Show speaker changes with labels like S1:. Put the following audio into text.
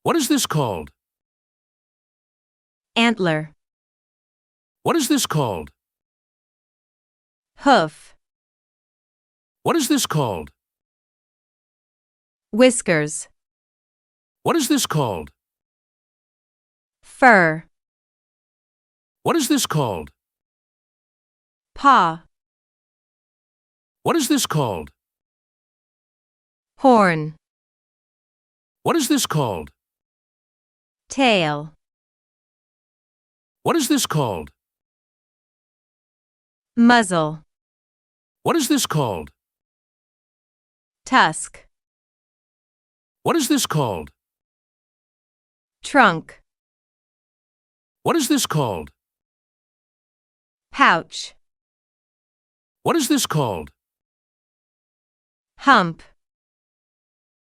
S1: What is this called?
S2: Antler.
S1: What is this called?
S2: Hoof.
S1: What is this called?
S2: Whiskers.
S1: What is this called?
S2: Fur.
S1: What is this called?
S2: Paw.
S1: What is this called?
S2: Horn.
S1: What is this called?
S2: Tail.
S1: What is this called?
S2: Muzzle.
S1: What is this called?
S2: Tusk.
S1: What is this called?
S2: Trunk.
S1: What is this called?
S2: Pouch.
S1: What is this called?
S2: Hump.